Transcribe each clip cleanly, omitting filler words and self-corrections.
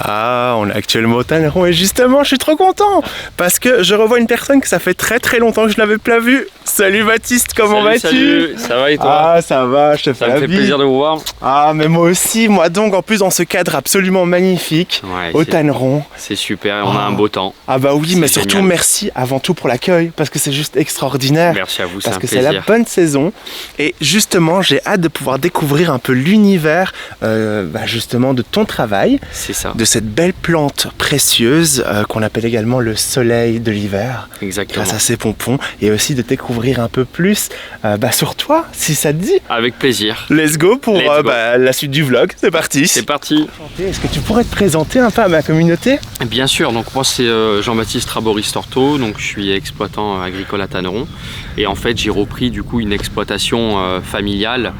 Ah, on est actuellement au Tanneron et justement, je suis trop content parce que je revois une personne que ça fait très très longtemps que je n'avais pas vue. Salut Baptiste, comment vas-tu? Salut, ça va et toi? Ah, ça va, je te fais la Ça me fait bise. plaisir de vous voir. Ah, mais moi aussi, moi donc, en plus dans ce cadre absolument magnifique, Ouais, au Tanneron. c'est super, on a un beau temps. Ah bah oui, mais C'est surtout génial. merci avant tout pour l'accueil parce que c'est juste extraordinaire. Merci à vous, c'est Parce un que c'est la plaisir. bonne saison et justement j'ai hâte de pouvoir découvrir un peu l'univers justement de ton travail, C'est ça, de cette belle plante précieuse qu'on appelle également le soleil de l'hiver exactement. grâce à ses pompons et aussi de découvrir un peu plus sur toi si ça te dit. Avec plaisir. Let's go pour Let's go. la suite du vlog, c'est parti. C'est parti. Est-ce que tu pourrais te présenter un peu à ma communauté? Bien sûr, donc moi c'est Jean-Baptiste Raboris Torto, donc je suis exploitant agricole à Tanneron et en fait j'ai repris du coup une exploitation familiale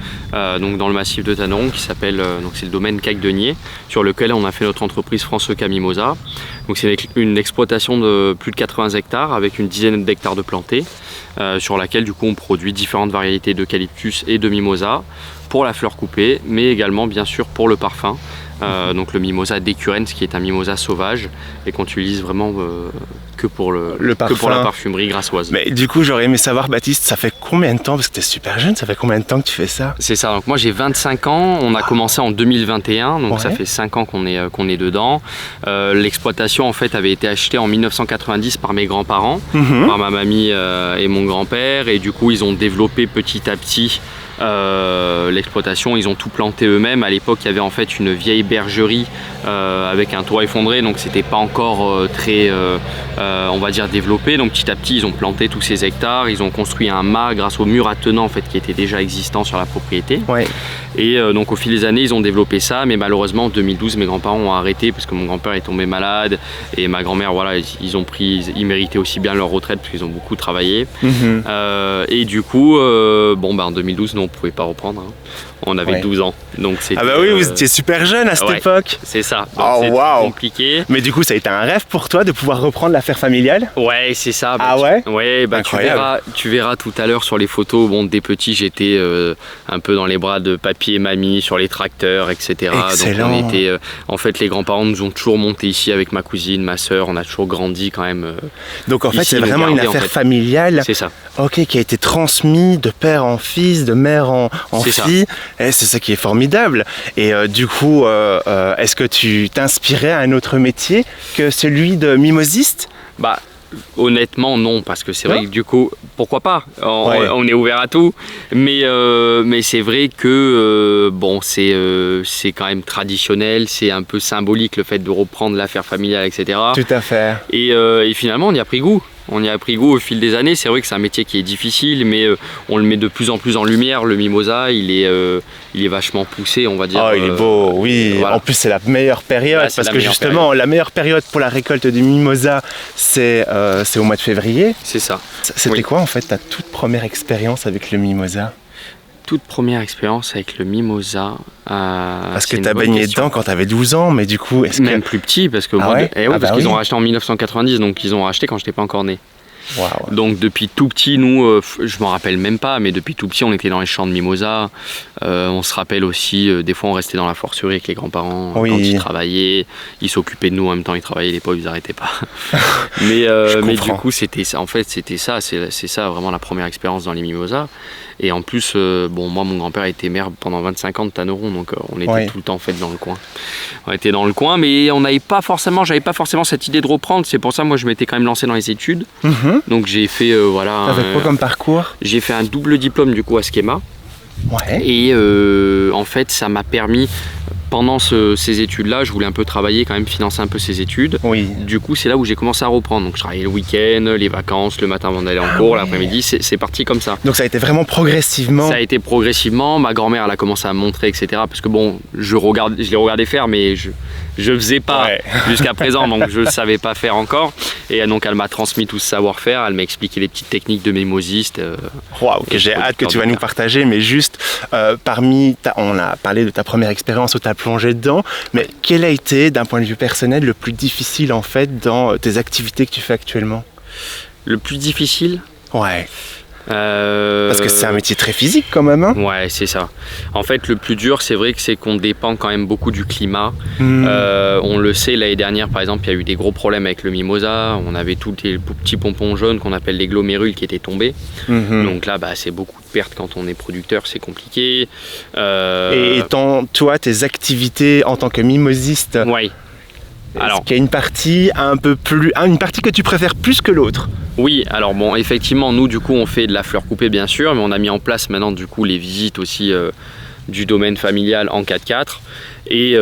donc dans le massif de Tanneron qui s'appelle donc c'est le domaine Cagdenier sur lequel on a fait notre entreprise France ECA Mimosa. Donc c'est une exploitation de plus de 80 hectares avec une dizaine d'hectares de plantés sur laquelle du coup on produit différentes variétés d'eucalyptus et de mimosa pour la fleur coupée mais également bien sûr pour le parfum. Donc le mimosa d'Écurens qui est un mimosa sauvage et qu'on utilise vraiment que pour la parfumerie grassoise. Mais du coup j'aurais aimé savoir Baptiste, ça fait combien de temps, parce que t'es super jeune, ça fait combien de temps que tu fais ça? C'est ça, donc moi j'ai 25 ans, on a commencé en 2021, donc ça fait 5 ans qu'on est dedans. L'exploitation en fait avait été achetée en 1990 par mes grands-parents, par ma mamie et mon grand-père, et du coup ils ont développé petit à petit l'exploitation, ils ont tout planté eux-mêmes. À l'époque il y avait en fait une vieille bergerie avec un toit effondré, donc c'était pas encore très on va dire développé, donc petit à petit ils ont planté tous ces hectares, ils ont construit un mât grâce au mur attenant en fait qui était déjà existant sur la propriété. Ouais. Et donc au fil des années ils ont développé ça, mais malheureusement en 2012 mes grands-parents ont arrêté parce que mon grand-père est tombé malade et ma grand-mère voilà ils méritaient aussi bien leur retraite parce qu'ils ont beaucoup travaillé. Et du coup en 2012 nous on pouvait pas reprendre, hein. On avait 12 ans, donc c'était. Ah bah oui, vous étiez super jeune à cette époque. C'est ça, donc Oh c'était waouh. compliqué. Mais du coup ça a été un rêve pour toi de pouvoir reprendre l'affaire familiale? Ouais, c'est ça. Ah ouais? Ouais, Incroyable. tu verras tout à l'heure sur les photos. Bon, dès petit, j'étais un peu dans les bras de papy et mamie sur les tracteurs, etc. Excellent. Donc on était, en fait, les grands-parents nous ont toujours monté ici avec ma cousine, ma sœur. On a toujours grandi quand même. Donc en fait ici, c'est nous vraiment une garder, en affaire fait. familiale. C'est ça. Ok, qui a été transmise de père en fils, de mère en C'est ça. fille. Et c'est ça qui est formidable. Et du coup, est-ce que tu t'inspirais à un autre métier que celui de mimosiste? Bah, honnêtement, non, parce que c'est vrai Non? que du coup, pourquoi pas? Ouais. On est ouvert à tout, mais c'est vrai que c'est quand même traditionnel, c'est un peu symbolique le fait de reprendre l'affaire familiale, etc. Tout à fait. Et finalement, on y a pris goût. On y a pris goût au fil des années. C'est vrai que c'est un métier qui est difficile, mais on le met de plus en plus en lumière. Le mimosa, il est vachement poussé, on va dire. Oh, il est beau, oui. Voilà. En plus, c'est la meilleure période Ouais, c'est parce la que meilleure justement, la meilleure période pour la récolte du mimosa, c'est au mois de février. C'est ça. C'était Oui. quoi en fait ta toute première expérience avec le mimosa? Toute première expérience avec le mimosa. Parce que c'est une t'as bonne baigné question. dedans quand t'avais 12 ans, mais du coup, est-ce Même que... plus petit, parce que Ah moi, ouais? parce qu'ils oui. ont racheté en 1990, donc ils ont racheté quand j'étais pas encore né. Waouh. Donc depuis tout petit, nous, je m'en rappelle même pas, mais depuis tout petit, on était dans les champs de mimosa. On se rappelle aussi, des fois, on restait dans la forcerie avec les grands-parents Oui. quand ils travaillaient. Ils s'occupaient de nous en même temps, ils travaillaient, les pauvres, ils n'arrêtaient pas. mais du comprends. coup, c'était ça. En fait, c'était ça. C'est ça vraiment la première expérience dans les mimosas. Et en plus, moi, mon grand-père était maire pendant 25 ans de Tanneron, donc on était tout le temps en fait dans le coin. On était dans le coin, mais j'avais pas forcément cette idée de reprendre. C'est pour ça, moi, je m'étais quand même lancé dans les études. Donc j'ai fait T'avais quoi comme parcours? j'ai fait un double diplôme du coup à Schema. Ouais. Et en fait, ça m'a permis, pendant ces études-là, je voulais un peu travailler, quand même financer un peu ces études. Oui. Du coup, c'est là où j'ai commencé à reprendre. Donc, je travaillais le week-end, les vacances, le matin avant d'aller en cours, l'après-midi. C'est parti comme ça. Donc ça a été vraiment progressivement. Ça a été progressivement. Ma grand-mère, elle a commencé à me montrer, etc. Parce que bon, je les regardais faire, mais je faisais pas jusqu'à présent, donc je ne savais pas faire encore. Et donc, elle m'a transmis tout ce savoir-faire. Elle m'a expliqué les petites techniques de mimosiste. Waouh, que j'ai hâte que tu vas nous partager. Mais juste, on a parlé de ta première expérience où tu as plongé dedans. Mais quel a été, d'un point de vue personnel, le plus difficile en fait dans tes activités que tu fais actuellement? Le plus difficile, Ouais. Parce que c'est un métier très physique quand même. Hein. Ouais, c'est ça. En fait, le plus dur, c'est vrai que c'est qu'on dépend quand même beaucoup du climat. On le sait, l'année dernière, par exemple, il y a eu des gros problèmes avec le mimosa. On avait tous les petits pompons jaunes qu'on appelle les glomérules qui étaient tombés. Donc là, c'est beaucoup de pertes quand on est producteur, c'est compliqué. Et toi, tes activités en tant que mimosiste, ouais. Est-ce qu'il y a une partie une partie que tu préfères plus que l'autre? Oui, alors bon, effectivement, nous du coup on fait de la fleur coupée bien sûr, mais on a mis en place maintenant du coup les visites aussi du domaine familial en 4x4. Et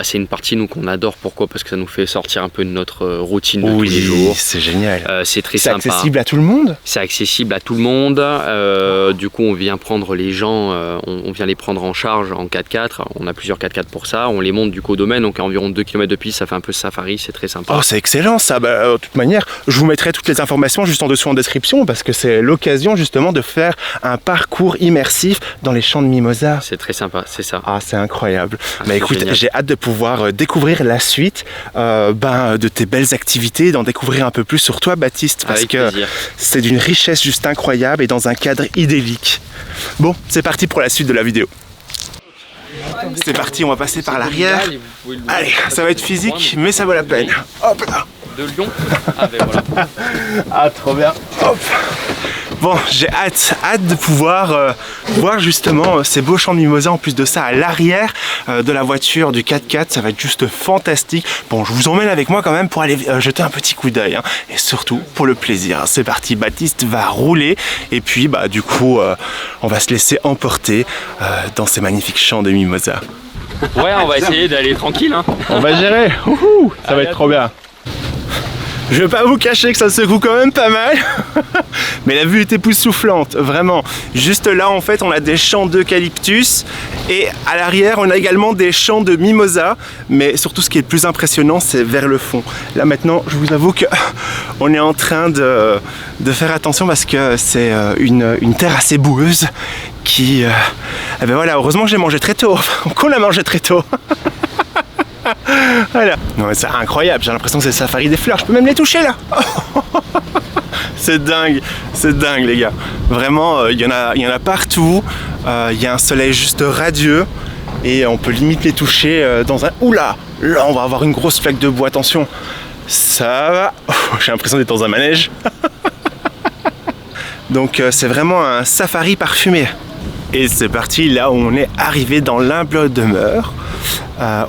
c'est une partie nous qu'on adore. Pourquoi? Parce que ça nous fait sortir un peu de notre routine de tous les jours. C'est génial. C'est très sympa. C'est accessible à tout le monde? C'est accessible à tout le monde. Du coup on vient prendre les gens, on vient les prendre en charge en 4x4. On a plusieurs 4x4 pour ça. On les monte du coup au domaine, donc à environ 2 km de piste, ça fait un peu safari, c'est très sympa. Oh, c'est excellent ça. De toute manière, je vous mettrai toutes les informations juste en dessous en description, parce que c'est l'occasion justement de faire un parcours immersif dans les champs de mimosa. C'est très sympa, c'est ça. Ah, c'est incroyable. Écoute, j'ai hâte de pouvoir découvrir la suite de tes belles activités, d'en découvrir un peu plus sur toi, Baptiste, parce que c'est d'une richesse juste incroyable et dans un cadre idyllique. Bon, c'est parti pour la suite de la vidéo. C'est parti, on va passer par l'arrière. Allez, ça va être physique, mais ça vaut la peine. Hop là. De Lyon. Voilà. Ah, trop bien. Hop. Bon, j'ai hâte de pouvoir voir justement ces beaux champs de mimosa. En plus de ça, à l'arrière de la voiture du 4x4, ça va être juste fantastique. Bon, je vous emmène avec moi quand même pour aller jeter un petit coup d'œil, hein, et surtout pour le plaisir. C'est parti, Baptiste va rouler et puis du coup, on va se laisser emporter dans ces magnifiques champs de mimosa. Ouais, on va essayer d'aller tranquille. Hein. On va gérer. Ça va être trop bien. Je vais pas vous cacher que ça secoue quand même pas mal, mais la vue est époustouflante, vraiment. Juste là, en fait, on a des champs d'eucalyptus et à l'arrière, on a également des champs de mimosa, mais surtout, ce qui est le plus impressionnant, c'est vers le fond. Là, maintenant, je vous avoue que on est en train de faire attention parce que c'est une terre assez boueuse qui... voilà, heureusement que j'ai mangé très tôt, qu'on a mangé très tôt. Voilà. Non mais c'est incroyable, j'ai l'impression que c'est le safari des fleurs, je peux même les toucher là. C'est dingue les gars. Vraiment, il y en a partout, il y a un soleil juste radieux et on peut limite les toucher dans un... Oula, là on va avoir une grosse flaque de bois, attention. Ça va, j'ai l'impression d'être dans un manège. Donc c'est vraiment un safari parfumé. Et c'est parti, là où on est arrivé dans l'humble demeure,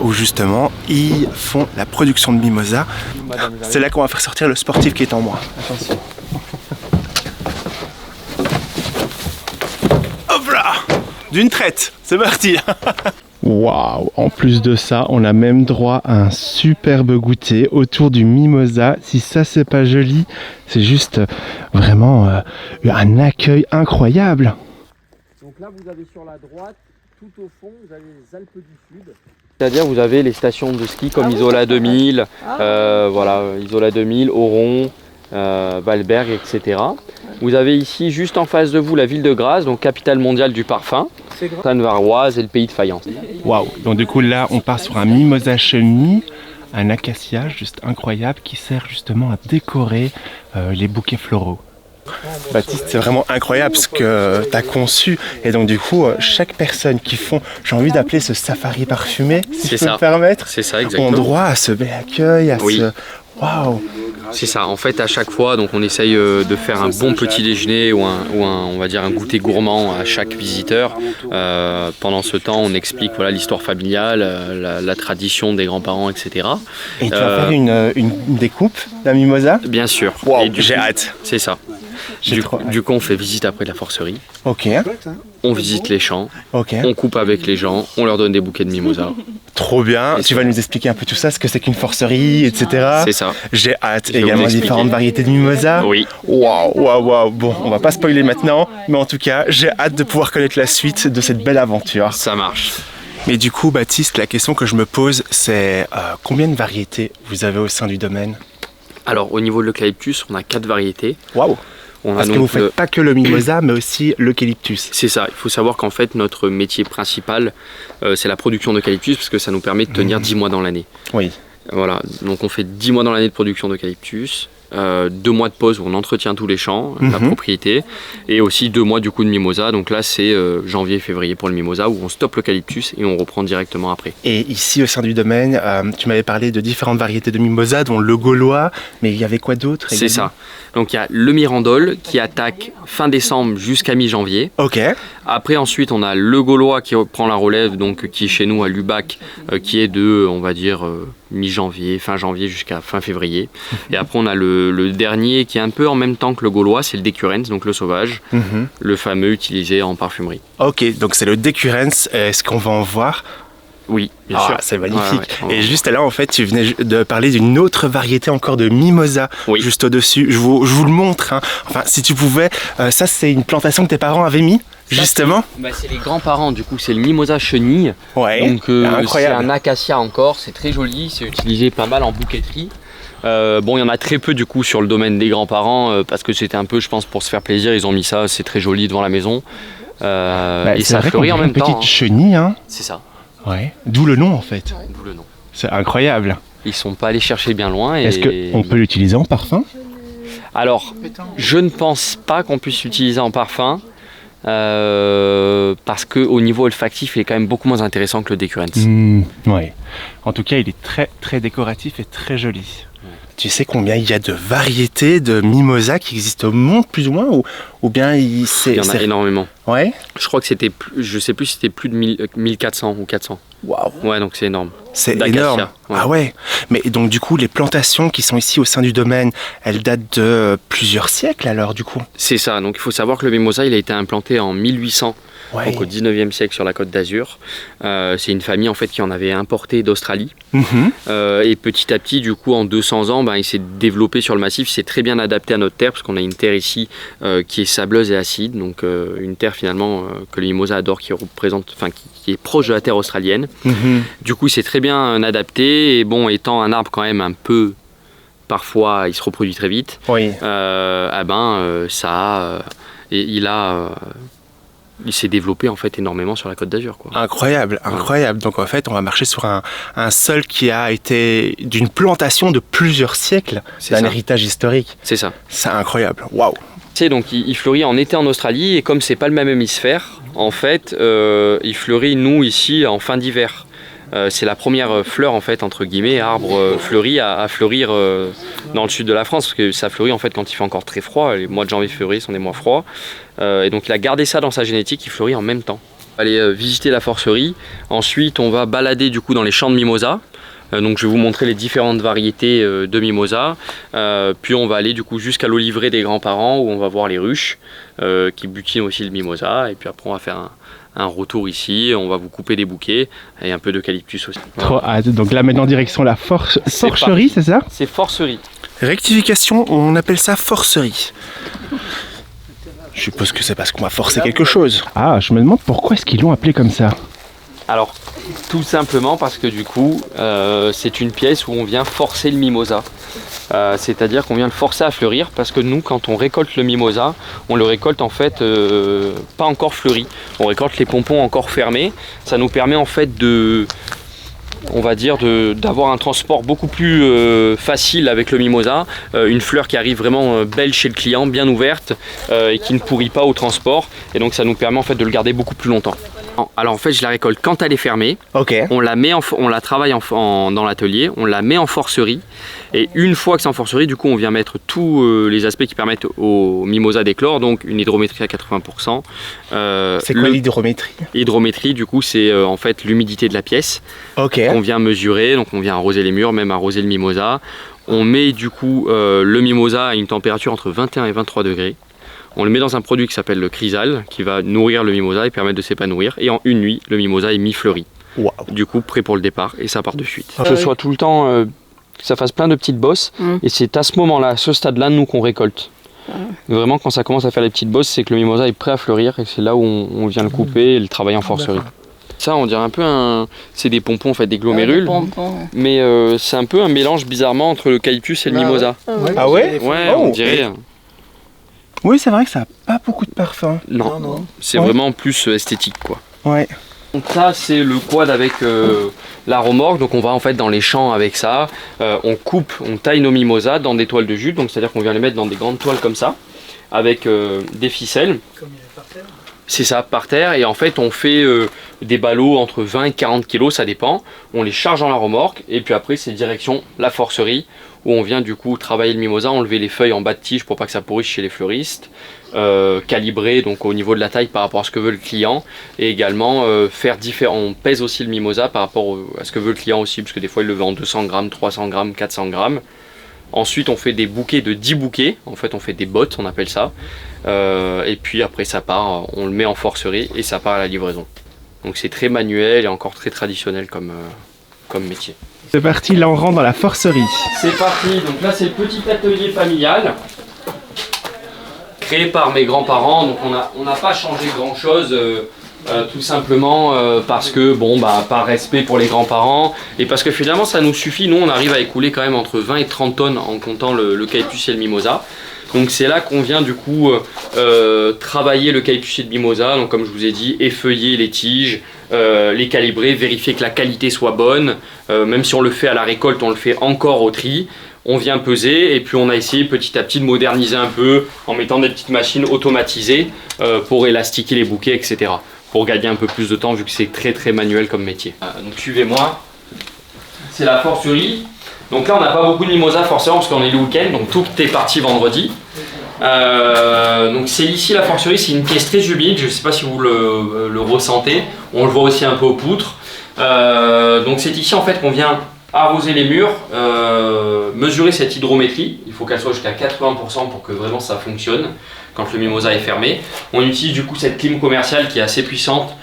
où justement ils font la production de mimosa. C'est là qu'on va faire sortir le sportif qui est en moi. Attention. Hop là, d'une traite, c'est parti. Waouh! En plus de ça, on a même droit à un superbe goûter autour du mimosa. Si ça c'est pas joli, c'est juste vraiment un accueil incroyable. Donc là, vous avez sur la droite, tout au fond, vous avez les Alpes du Sud. C'est-à-dire vous avez les stations de ski comme Isola 2000, Isola 2000, Oron, Valberg, etc. Vous avez ici, juste en face de vous, la ville de Grasse, donc capitale mondiale du parfum, Tanvaroise et le pays de Fayence. Waouh! Donc du coup là, on part sur un mimosa chenille, un acacia juste incroyable qui sert justement à décorer les bouquets floraux. Baptiste, c'est vraiment incroyable ce que tu as conçu et donc du coup chaque personne qui font, j'ai envie d'appeler ce safari parfumé, si je peux me permettre, c'est ça, exactement. Ont droit à ce bel accueil, à ce... Waouh! C'est ça, en fait à chaque fois donc on essaye de faire un bon petit déjeuner ou on va dire un goûter gourmand à chaque visiteur. Pendant ce temps on explique l'histoire familiale, la tradition des grands-parents, etc. Et tu vas faire une découpe d'un mimosa? Bien sûr. Wow, j'ai hâte. C'est ça. Du coup, on fait visite après de la forcerie. Ok. On visite les champs. Ok. On coupe avec les gens. On leur donne des bouquets de mimosa. Trop bien. Tu vas nous expliquer un peu tout ça, ce que c'est qu'une forcerie, etc. C'est ça. J'ai hâte. Également différentes variétés de mimosa. Oui. Waouh. Bon, on va pas spoiler maintenant, mais en tout cas, j'ai hâte de pouvoir connaître la suite de cette belle aventure. Ça marche. Mais du coup, Baptiste, la question que je me pose, c'est combien de variétés vous avez au sein du domaine? Alors, au niveau de l'eucalyptus, on a 4 variétés. Waouh! Parce que vous ne faites pas que le mimosa, mais aussi l'eucalyptus. C'est ça, il faut savoir qu'en fait notre métier principal c'est la production d'eucalyptus parce que ça nous permet de tenir 10 mois dans l'année. Oui. Voilà, donc on fait 10 mois dans l'année de production d'eucalyptus 2 mois de pause où on entretient tous les champs, la propriété, et aussi 2 mois du coup de mimosa. Donc là c'est janvier et février pour le mimosa où on stoppe l'eucalyptus et on reprend directement après. Et ici au sein du domaine, tu m'avais parlé de différentes variétés de mimosa, dont le gaulois, mais il y avait quoi d'autre? C'est ça. Donc il y a le mirandole qui attaque fin décembre jusqu'à mi-janvier. Ok. Après ensuite on a le gaulois qui prend la relève, donc qui est chez nous à Lubac, qui est de on va dire mi-janvier, fin janvier jusqu'à fin février. Et après on a le dernier qui est un peu en même temps que le gaulois, c'est le décurrens, donc le sauvage, le fameux utilisé en parfumerie. Ok, donc c'est le décurrens, est-ce qu'on va en voir? Oui, bien sûr. C'est magnifique. Ouais. Et juste là, en fait, tu venais de parler d'une autre variété encore de mimosa, juste au-dessus. Je vous le montre. Hein. Enfin, si tu pouvais, ça c'est une plantation que tes parents avaient mis, justement. C'est les grands-parents, du coup, c'est le mimosa chenille. Ouais, donc c'est un acacia encore, c'est très joli, c'est utilisé pas mal en bouquetterie. Bon, il y en a très peu du coup sur le domaine des grands-parents parce que c'était un peu, je pense, pour se faire plaisir, ils ont mis ça, c'est très joli devant la maison. Et ça fleurit en même temps. Une petite chenille, hein. C'est ça. Ouais, d'où le nom en fait. D'où le nom. C'est incroyable. Ils sont pas allés chercher bien loin. Est-ce qu'on peut l'utiliser en parfum? Alors, je ne pense pas qu'on puisse l'utiliser en parfum. Parce qu'au niveau olfactif, il est quand même beaucoup moins intéressant que le décurrens. Ouais. En tout cas, il est très très décoratif et très joli. Tu sais combien il y a de variétés de mimosa qui existent au monde, plus ou moins, ou bien il y en a énormément. Ouais. Je crois que c'était, je sais plus si c'était plus de 1400 ou 400. Waouh. Ouais, donc c'est énorme. C'est énorme. Ouais. Ah ouais. Mais donc du coup, les plantations qui sont ici au sein du domaine, elles datent de plusieurs siècles alors du coup. C'est ça. Donc il faut savoir que le mimosa, il a été implanté en 1800. Ouais. Donc au 19e siècle sur la Côte d'Azur. C'est une famille en fait qui en avait importé d'Australie. Et petit à petit, du coup, en 200 ans, il s'est développé sur le massif. Il s'est très bien adapté à notre terre parce qu'on a une terre ici qui est sableuse et acide. Donc une terre finalement que le mimosa adore, qui représente, enfin qui est proche de la terre australienne. Du coup, il s'est très bien adapté. Et bon, étant un arbre quand même un peu, parfois, il se reproduit très vite. Oui. Il s'est développé en fait énormément sur la Côte d'Azur, quoi. Incroyable, incroyable. Donc en fait, on va marcher sur un sol qui a été d'une plantation de plusieurs siècles, d'un héritage historique. C'est ça. C'est incroyable. Waouh. Donc il fleurit en été en Australie et comme c'est pas le même hémisphère, en fait, il fleurit nous ici en fin d'hiver. C'est la première fleur en fait entre guillemets arbre fleuri à fleurir dans le sud de la France parce que ça fleurit en fait quand il fait encore très froid. Les mois de janvier février sont des mois froids et donc il a gardé ça dans sa génétique, il fleurit en même temps. On va aller visiter la forcerie, ensuite on va balader du coup dans les champs de mimosa. Donc je vais vous montrer les différentes variétés de mimosa, puis on va aller du coup jusqu'à l'oliveraie des grands-parents où on va voir les ruches qui butinent aussi le mimosa et puis après on va faire un retour ici, on va vous couper des bouquets et un peu d'eucalyptus aussi. Trop hâte. Donc là maintenant direction la forcerie, c'est ça? C'est forcerie. Rectification, on appelle ça forcerie. Je suppose que c'est parce qu'on va forcer quelque chose. Ah, je me demande pourquoi est-ce qu'ils l'ont appelé comme ça. Alors, tout simplement parce que du coup, c'est une pièce où on vient forcer le mimosa. C'est-à-dire qu'on vient le forcer à fleurir parce que nous, quand on récolte le mimosa, on le récolte en fait pas encore fleuri. On récolte les pompons encore fermés. Ça nous permet en fait d'avoir un transport beaucoup plus facile avec le mimosa, une fleur qui arrive vraiment belle chez le client, bien ouverte et qui ne pourrit pas au transport, et donc ça nous permet en fait de le garder beaucoup plus longtemps. Alors en fait je la récolte quand elle est fermée, on la travaille dans l'atelier, on la met en forcerie, et une fois que c'est en forcerie, du coup on vient mettre tous les aspects qui permettent au mimosa d'éclore, donc une hydrométrie à 80%. C'est quoi l'hydrométrie? L'hydrométrie du coup c'est en fait l'humidité de la pièce. On vient mesurer, donc on vient arroser les murs, même arroser le mimosa. On met du coup le mimosa à une température entre 21 et 23 degrés. On le met dans un produit qui s'appelle le chrysal, qui va nourrir le mimosa et permettre de s'épanouir. Et en une nuit, le mimosa est mi-fleuri. Wow. Du coup, prêt pour le départ, et ça part de suite. Que ce soit tout le temps, que ça fasse plein de petites bosses, et c'est à ce moment-là, à ce stade-là, nous, qu'on récolte. Vraiment, quand ça commence à faire les petites bosses, c'est que le mimosa est prêt à fleurir, et c'est là où on vient le couper et le travailler en forcerie. Ça, on dirait un peu c'est des pompons, en fait, des glomérules, mais c'est un peu un mélange bizarrement entre l'eucalyptus et le mimosa. Ah ouais? Ouais, on dirait. Oui, c'est vrai que ça n'a pas beaucoup de parfum. Non. C'est vraiment plus esthétique, quoi. Ouais. Donc ça c'est le quad avec la remorque, donc on va en fait dans les champs avec ça, on coupe, on taille nos mimosas dans des toiles de jute, donc c'est à dire qu'on vient les mettre dans des grandes toiles comme ça, avec des ficelles. Comme il y a par terre. C'est ça, par terre, et en fait on fait des ballots entre 20 et 40 kg, ça dépend, on les charge dans la remorque, et puis après c'est direction la forcerie, où on vient du coup travailler le mimosa, enlever les feuilles en bas de tige pour pas que ça pourrisse chez les fleuristes, calibrer donc au niveau de la taille par rapport à ce que veut le client, et également on pèse aussi le mimosa par rapport à ce que veut le client aussi, parce que des fois il le veut en 200 grammes, 300 grammes, 400 grammes. Ensuite on fait des bouquets de 10 bouquets, en fait on fait des bottes, on appelle ça, et puis après ça part, on le met en forcerie et ça part à la livraison. Donc c'est très manuel et encore très traditionnel comme métier. C'est parti, là on rentre dans la forcerie. C'est parti, donc là c'est le petit atelier familial créé par mes grands-parents, donc on n'a pas changé grand chose. Tout simplement parce que par respect pour les grands-parents et parce que finalement ça nous suffit. Nous on arrive à écouler quand même entre 20 et 30 tonnes en comptant le cailles-pucier et le mimosa. Donc c'est là qu'on vient du coup travailler le cailles-pucier de mimosa, donc comme je vous ai dit, effeuiller les tiges, les calibrer, vérifier que la qualité soit bonne, même si on le fait à la récolte, on le fait encore au tri. On vient peser et puis on a essayé petit à petit de moderniser un peu en mettant des petites machines automatisées pour élastiquer les bouquets, etc. Pour gagner un peu plus de temps vu que c'est très très manuel comme métier. Donc suivez-moi, c'est la forcerie. Donc là on n'a pas beaucoup de mimosa forcément parce qu'on est le week-end, donc tout est parti vendredi. Donc c'est ici la forcerie, c'est une pièce très humide, je ne sais pas si vous le ressentez, on le voit aussi un peu aux poutres. Donc c'est ici en fait qu'on vient arroser les murs, mesurer cette hydrométrie, il faut qu'elle soit jusqu'à 80% pour que vraiment ça fonctionne quand le mimosa est fermé. On utilise du coup cette clim commerciale qui est assez puissante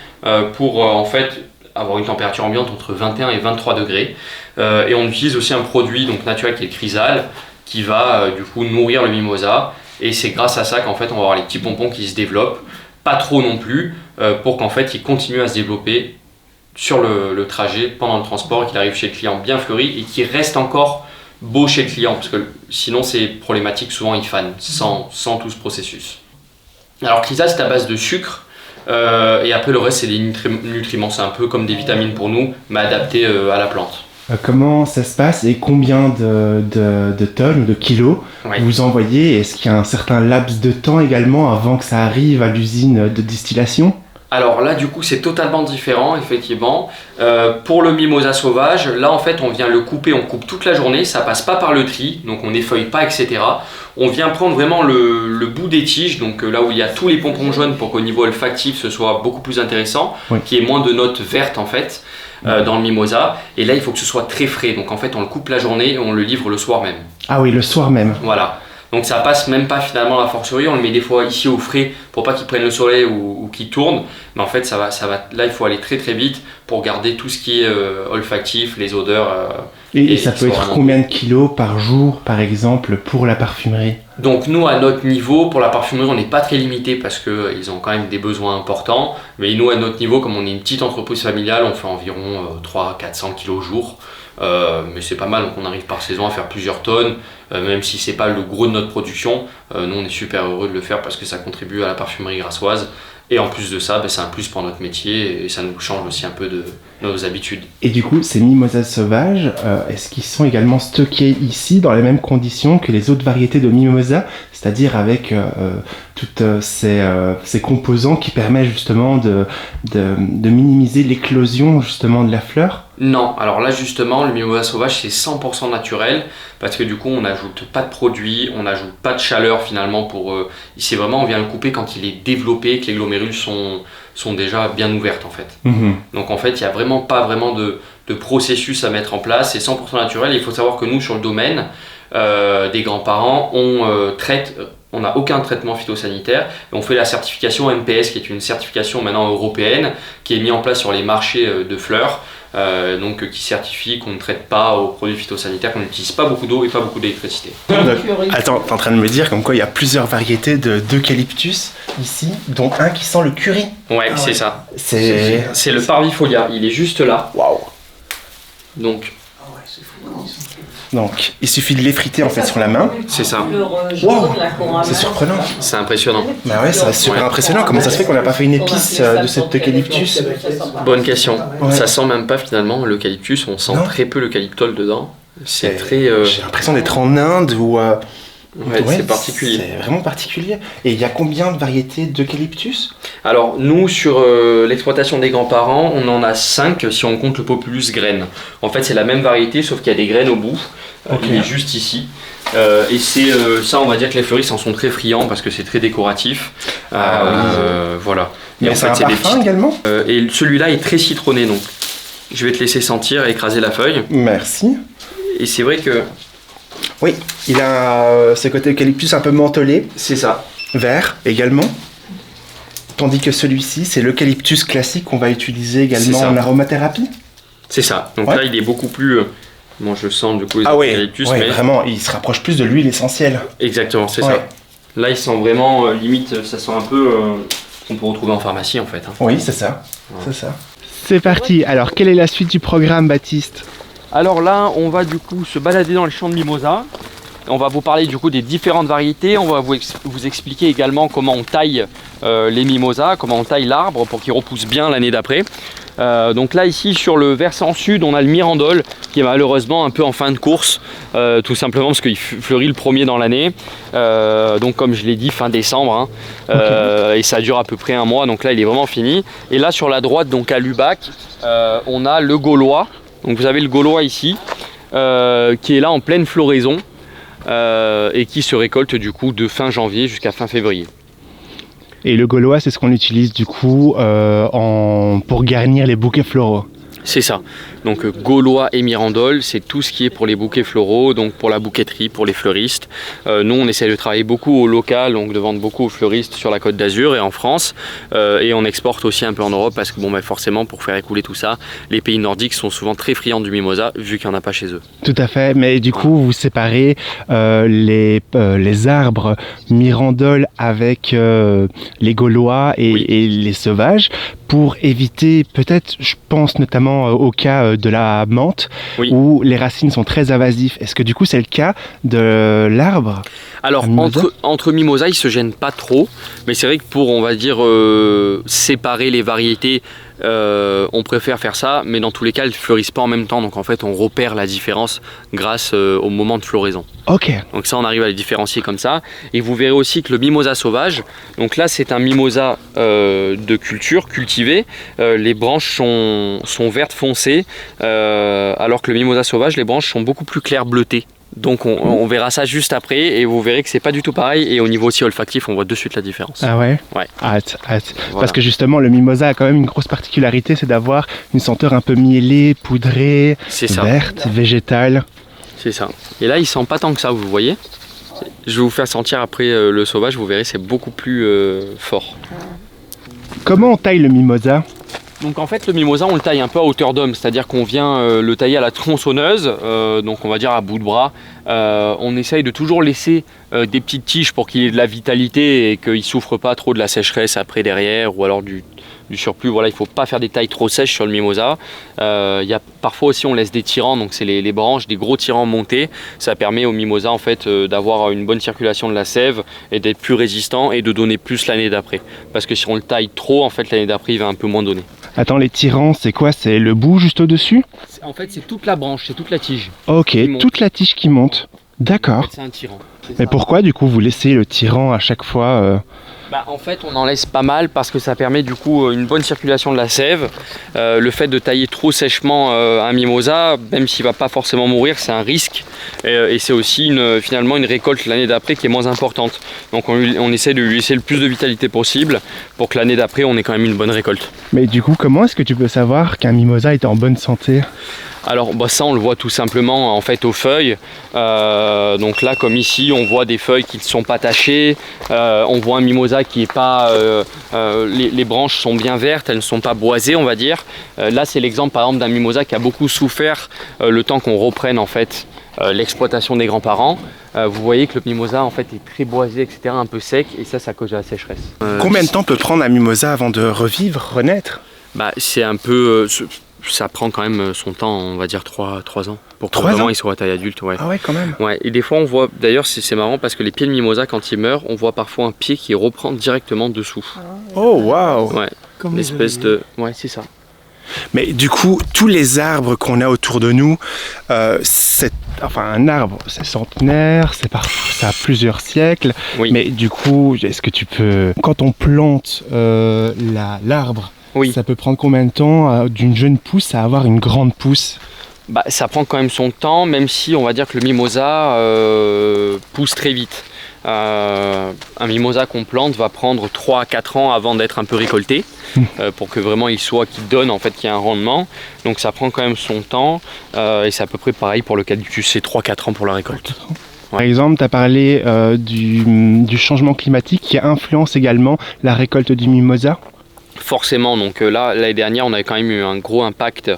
pour en fait avoir une température ambiante entre 21 et 23 degrés. Et on utilise aussi un produit donc naturel qui est le chrysal qui va du coup nourrir le mimosa, et c'est grâce à ça qu'en fait on va avoir les petits pompons qui se développent, pas trop non plus, pour qu'en fait ils continuent à se développer sur le trajet pendant le transport et qu'il arrive chez le client bien fleuri et qu'il reste encore beau chez le client, parce que sinon c'est problématique, souvent il fane sans tout ce processus. Alors chrysal c'est à base de sucre et après le reste c'est des nutriments, c'est un peu comme des vitamines pour nous mais adaptés à la plante. Comment ça se passe et combien de tonnes ou de kilos vous envoyez? Est-ce qu'il y a un certain laps de temps également avant que ça arrive à l'usine de distillation? Alors là du coup c'est totalement différent effectivement. Pour le mimosa sauvage, là en fait on vient le couper, on coupe toute la journée, ça passe pas par le tri, donc on n'effeuille pas etc. On vient prendre vraiment le bout des tiges, donc là où il y a tous les pompons jaunes pour qu'au niveau olfactif ce soit beaucoup plus intéressant, qu'il y ait moins de notes vertes en fait dans le mimosa, et là il faut que ce soit très frais, donc en fait on le coupe la journée et on le livre le soir même. Ah oui, le soir même. Voilà. Donc ça passe même pas finalement à la forcerie, on le met des fois ici au frais pour pas qu'il prenne le soleil ou qu'il tourne, mais en fait ça va, là il faut aller très très vite pour garder tout ce qui est olfactif, les odeurs. Et ça peut être combien de kilos par jour par exemple pour la parfumerie? Donc nous à notre niveau, pour la parfumerie on n'est pas très limité parce qu'ils ont quand même des besoins importants, mais nous à notre niveau, comme on est une petite entreprise familiale, on fait environ 300-400 kilos au jour. Mais c'est pas mal, donc on arrive par saison à faire plusieurs tonnes, même si c'est pas le gros de notre production. Nous on est super heureux de le faire parce que ça contribue à la parfumerie grassoise, et en plus de ça c'est un plus pour notre métier et ça nous change aussi un peu de nos habitudes. Et du coup ces mimosas sauvages, est-ce qu'ils sont également stockés ici dans les mêmes conditions que les autres variétés de mimosa, c'est-à-dire avec toutes ces composants qui permettent justement de minimiser l'éclosion justement de la fleur? Non, alors là justement le mimosa sauvage c'est 100% naturel parce que du coup on n'ajoute pas de produits, on n'ajoute pas de chaleur finalement c'est vraiment on vient le couper quand il est développé, que les glomérules sont déjà bien ouvertes en fait. Donc en fait il n'y a vraiment pas de processus à mettre en place, c'est 100% naturel. Et il faut savoir que nous sur le domaine des grands-parents on n'a aucun traitement phytosanitaire, et on fait la certification MPS qui est une certification maintenant européenne qui est mise en place sur les marchés de fleurs, donc qui certifie qu'on ne traite pas aux produits phytosanitaires, qu'on n'utilise pas beaucoup d'eau et pas beaucoup d'électricité. Attends, t'es en train de me dire comme quoi il y a plusieurs variétés d'eucalyptus ici, dont un qui sent le curry? Ouais, c'est ça. C'est le parvifolia, il est juste là. Waouh. Donc, Donc, il suffit de l'effriter en fait sur la main. C'est ça. Wow, c'est surprenant. C'est impressionnant. Bah ouais, c'est super impressionnant. Comment ça se fait qu'on n'a pas fait une épice de cet eucalyptus? Bonne question. Ouais. Ça sent même pas finalement l'eucalyptus, on sent Non. très peu l'eucalyptol dedans. C'est très... J'ai l'impression d'être en Inde ou... Ouais, c'est particulier. C'est vraiment particulier. Et il y a combien de variétés d'eucalyptus? Alors nous sur l'exploitation des grands-parents, on en a 5 si on compte le populus graines. En fait c'est la même variété sauf qu'il y a des graines au bout. Il est juste ici. Et c'est ça, on va dire que les fleuristes en sont très friands parce que c'est très décoratif. Voilà. Mais en c'est fait, un parfum également? Et celui-là est très citronné donc. Je vais te laisser sentir et écraser la feuille. Merci. Et c'est vrai que... Oui, il a ce côté eucalyptus un peu mentholé, C'est ça. vert également. Tandis que celui-ci, c'est l'eucalyptus classique qu'on va utiliser également C'est ça. en aromathérapie. C'est ça. Donc Ouais. là il est beaucoup plus... Bon je sens du coup les Ah oui, eucalyptus ouais, mais... vraiment, il se rapproche plus de l'huile essentielle. Exactement, c'est Ouais. ça. Là il sent vraiment, limite, ça sent un peu ce qu'on peut retrouver en pharmacie en fait. Hein. Oui, c'est ça. Ouais. C'est ça. C'est parti. Alors, quelle est la suite du programme, Baptiste? Alors là, on va du coup se balader dans les champs de mimosa. On va vous parler du coup des différentes variétés. On va vous expliquer également comment on taille les mimosas, comment on taille l'arbre pour qu'il repousse bien l'année d'après. Donc là ici sur le versant sud on a le mirandole qui est malheureusement un peu en fin de course, tout simplement parce qu'il fleurit le premier dans l'année. Donc comme je l'ai dit fin décembre et ça dure à peu près un mois, donc là il est vraiment fini. Et là sur la droite donc à Lubac on a le gaulois. Donc vous avez le gaulois ici qui est là en pleine floraison et qui se récolte du coup de fin janvier jusqu'à fin février. Et le gaulois, c'est ce qu'on utilise du coup pour garnir les bouquets floraux. C'est ça. Donc gaulois et mirandole, c'est tout ce qui est pour les bouquets floraux, donc pour la bouquetterie, pour les fleuristes. Nous, on essaie de travailler beaucoup au local, donc de vendre beaucoup aux fleuristes sur la Côte d'Azur et en France. Et on exporte aussi un peu en Europe parce que bon, forcément, pour faire écouler tout ça, les pays nordiques sont souvent très friands du mimosa vu qu'il n'y en a pas chez eux. Tout à fait, mais du coup, vous séparez les arbres mirandole avec les gaulois et les sauvages pour éviter, peut-être, je pense notamment au cas de la menthe, où les racines sont très invasives. Est-ce que du coup c'est le cas de l'arbre? Alors entre mimosa, ils se gênent pas trop, mais c'est vrai que pour, on va dire, séparer les variétés, on préfère faire ça, mais dans tous les cas, elles ne fleurissent pas en même temps, donc en fait on repère la différence grâce au moment de floraison. Ok. Donc ça, on arrive à les différencier comme ça. Et vous verrez aussi que le mimosa sauvage, donc là c'est un mimosa de culture, cultivé, les branches sont vertes foncées, alors que le mimosa sauvage, les branches sont beaucoup plus claires bleutées. Donc on verra ça juste après et vous verrez que c'est pas du tout pareil, et au niveau aussi olfactif on voit de suite la différence. Ah ouais? Ouais. Hâte. Voilà. Parce que justement le mimosa a quand même une grosse particularité, c'est d'avoir une senteur un peu mielée, poudrée, verte, végétale. C'est ça. Et là il sent pas tant que ça, vous voyez. Je vais vous faire sentir après le sauvage, vous verrez c'est beaucoup plus fort. Comment on taille le mimosa? Donc en fait le mimosa on le taille un peu à hauteur d'homme, c'est-à-dire qu'on vient le tailler à la tronçonneuse, donc on va dire à bout de bras. On essaye de toujours laisser des petites tiges pour qu'il ait de la vitalité et qu'il ne souffre pas trop de la sécheresse après derrière, ou alors du surplus. Voilà, il ne faut pas faire des tailles trop sèches sur le mimosa. Parfois aussi on laisse des tirants, donc c'est les branches, des gros tirants montés. Ça permet au mimosa en fait d'avoir une bonne circulation de la sève et d'être plus résistant et de donner plus l'année d'après. Parce que si on le taille trop, en fait l'année d'après il va un peu moins donner. Attends, les tirants, c'est quoi? C'est le bout juste au-dessus? En fait c'est toute la branche, c'est toute la tige. Ok, toute la tige qui monte. D'accord. En fait, c'est un tirant. Mais pourquoi du coup vous laissez le tirant à chaque fois En fait on en laisse pas mal parce que ça permet du coup une bonne circulation de la sève. Le fait de tailler trop sèchement un mimosa, même s'il va pas forcément mourir, c'est un risque, et c'est aussi finalement une récolte l'année d'après qui est moins importante. Donc on essaie de lui laisser le plus de vitalité possible pour que l'année d'après on ait quand même une bonne récolte. Mais du coup comment est-ce que tu peux savoir qu'un mimosa est en bonne santé? Alors ça on le voit tout simplement en fait aux feuilles. Donc là comme ici on voit des feuilles qui ne sont pas tachées, on voit un mimosa qui est pas, les branches sont bien vertes, elles ne sont pas boisées on va dire. Là c'est l'exemple par exemple d'un mimosa qui a beaucoup souffert le temps qu'on reprenne en fait l'exploitation des grands-parents. Vous voyez que le mimosa en fait est très boisé, etc., un peu sec, et ça cause de la sécheresse. Combien de temps peut prendre un mimosa avant de revivre, renaître? C'est un peu... ça prend quand même son temps, on va dire 3 ans. pour que 3 vraiment ans ils soient à taille adulte. Ouais. Ah ouais, quand même. Ouais, et des fois on voit, d'ailleurs c'est marrant parce que les pieds de mimosa quand ils meurent, on voit parfois un pied qui reprend directement dessous. Oh, waouh. Ouais, Comme une les espèce oliviers. de... Ouais, c'est ça. Mais du coup, tous les arbres qu'on a autour de nous, enfin un arbre, c'est centenaire, ça a plusieurs siècles. Oui. Mais du coup, est-ce que tu peux, quand on plante l'arbre, Oui. ça peut prendre combien de temps d'une jeune pousse à avoir une grande pousse? Bah, ça prend quand même son temps, même si on va dire que le mimosa pousse très vite. Un mimosa qu'on plante va prendre 3 à 4 ans avant d'être un peu récolté, pour que vraiment qu'il donne, en fait, qu'il y ait un rendement. Donc ça prend quand même son temps, et c'est à peu près pareil pour le caducus, c'est 3-4 ans pour la récolte. Par exemple, tu as parlé du changement climatique qui influence également la récolte du mimosa. Forcément, donc là, l'année dernière, on avait quand même eu un gros impact